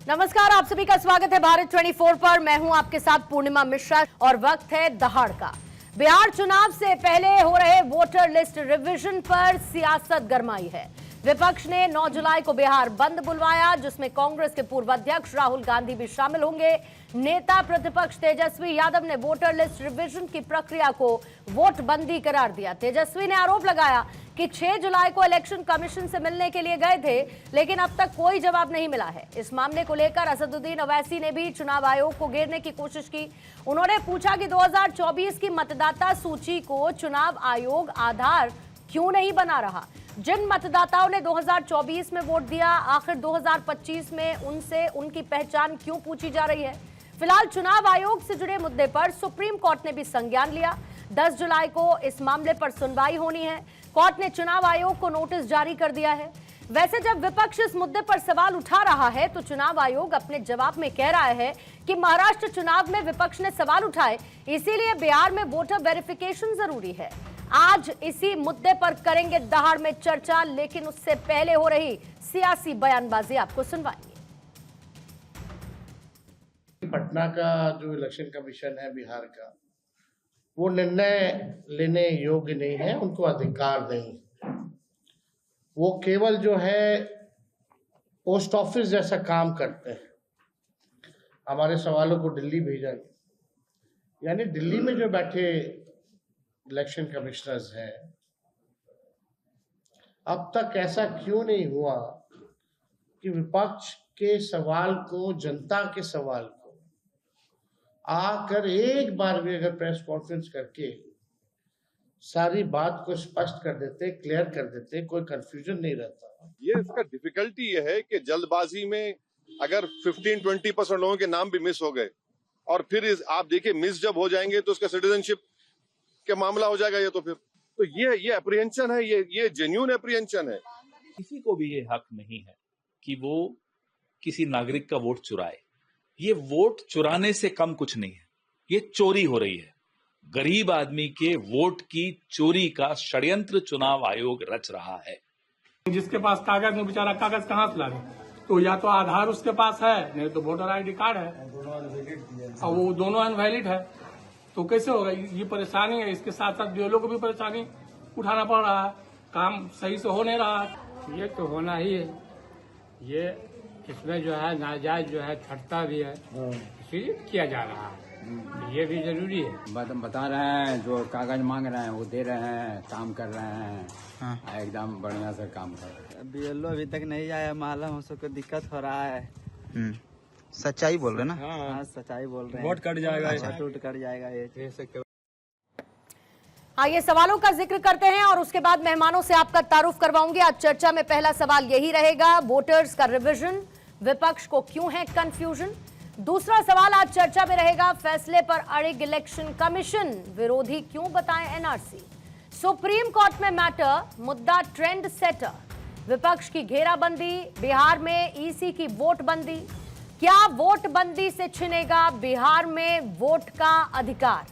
नमस्कार, आप सभी का स्वागत है भारत 24 पर। मैं हूं आपके साथ पूर्णिमा मिश्रा और वक्त है दहाड़ का। बिहार चुनाव से पहले हो रहे वोटर लिस्ट रिवीजन पर सियासत गरमाई है। विपक्ष ने 9 जुलाई को बिहार बंद बुलवाया, जिसमें कांग्रेस के पूर्व अध्यक्ष राहुल गांधी भी शामिल होंगे। नेता प्रतिपक्ष तेजस्वी यादव ने वोटर लिस्ट रिवीजन की प्रक्रिया को वोट बंदी करार दिया। तेजस्वी ने आरोप लगाया कि 6 जुलाई को इलेक्शन कमीशन से मिलने के लिए गए थे, लेकिन अब तक कोई जवाब नहीं मिला है। इस मामले को लेकर असदुद्दीन ओवैसी ने भी चुनाव आयोग को घेरने की कोशिश की। उन्होंने पूछा कि 2024 की मतदाता सूची को चुनाव आयोग आधार क्यों नहीं बना रहा। जिन मतदाताओं ने 2024 में वोट दिया, आखिर 2025 में उनसे उनकी पहचान क्यों पूछी जा रही है। फिलहाल चुनाव आयोग से जुड़े मुद्दे पर सुप्रीम कोर्ट ने भी संज्ञान लिया। 10 जुलाई को इस मामले पर सुनवाई होनी है। कोर्ट ने चुनाव आयोग को नोटिस जारी कर दिया है। वैसे जब विपक्ष इस मुद्दे पर सवाल उठा रहा है, तो चुनाव आयोग अपने जवाब में कह रहा है कि महाराष्ट्र चुनाव में विपक्ष ने सवाल उठाए, इसीलिए बिहार में वोटर वेरिफिकेशन जरूरी है। आज इसी मुद्दे पर करेंगे दहाड़ में चर्चा, लेकिन उससे पहले हो रही सियासी बयानबाजी आपको सुनवाएंगे। पटना का जो इलेक्शन कमीशन है बिहार का, वो निर्णय लेने योग्य नहीं है, उनको अधिकार नहीं। वो केवल जो है पोस्ट ऑफिस जैसा काम करते हैं, हमारे सवालों को दिल्ली भेजा। यानी दिल्ली में जो बैठे इलेक्शन कमिश्नर्स हैं, अब तक ऐसा क्यों नहीं हुआ कि विपक्ष के सवाल को, जनता के सवाल को आकर एक बार भी अगर प्रेस कॉन्फ्रेंस करके सारी बात को स्पष्ट कर देते, क्लियर कर देते, कोई कंफ्यूजन नहीं रहता। ये इसका डिफिकल्टी ये है कि जल्दबाजी में अगर 15-20% लोगों के नाम भी मिस हो गए, और फिर आप देखिए मिस जब हो जाएंगे तो उसका सिटीजनशिप के मामला हो जाएगा। ये तो फिर तो ये अप्रीहेंशन है, ये जेन्युइन अप्रीहेंशन है। किसी को भी ये हक नहीं है कि वो किसी नागरिक का वोट चुराए। ये वोट चुराने से कम कुछ नहीं है, ये चोरी हो रही है। गरीब आदमी के वोट की चोरी का षड्यंत्र चुनाव आयोग रच रहा है। जिसके पास कागज में बेचारा कागज कहाँ से लाए, तो या तो आधार उसके पास है, नहीं तो वोटर आईडी कार्ड है, और वो दोनों अनवैलिड है। तो कैसे होगा? ये परेशानी है। इसके साथ साथ बीएलओ को भी परेशानी उठाना पड़ रहा है, काम सही से हो नहीं रहा है। ये तो होना ही है। ये इसमें जो है नाजायज जो है छटता भी है, इसीलिए किया जा रहा है। ये भी जरूरी है। बता रहे हैं, जो कागज मांग रहे हैं वो दे रहे हैं, काम कर रहे हैं। एकदम बढ़िया से काम कर रहे हैं। बीएलओ अभी तक नहीं आया, मालूम हम सबको दिक्कत हो रहा है। सच्चाई बोल रहे ना? हाँ, सच्चाई बोल रहे हैं। वोट कट जाएगा, वोट कट जाएगा। ये आइए सवालों का जिक्र करते हैं और उसके बाद मेहमानों से आपका तारुफ करवाऊंगी। आज चर्चा में पहला सवाल यही रहेगा, वोटर्स का रिवीजन, विपक्ष को क्यों है कंफ्यूजन। दूसरा सवाल आज चर्चा में रहेगा, फैसले पर अड़िग इलेक्शन कमीशन, विरोधी क्यों बताएं एनआरसी। सुप्रीम कोर्ट में मैटर, मुद्दा ट्रेंड सेटर, विपक्ष की घेराबंदी, बिहार में ईसी की वोट बंदी, क्या वोट बंदी से छिनेगा बिहार में वोट का अधिकार।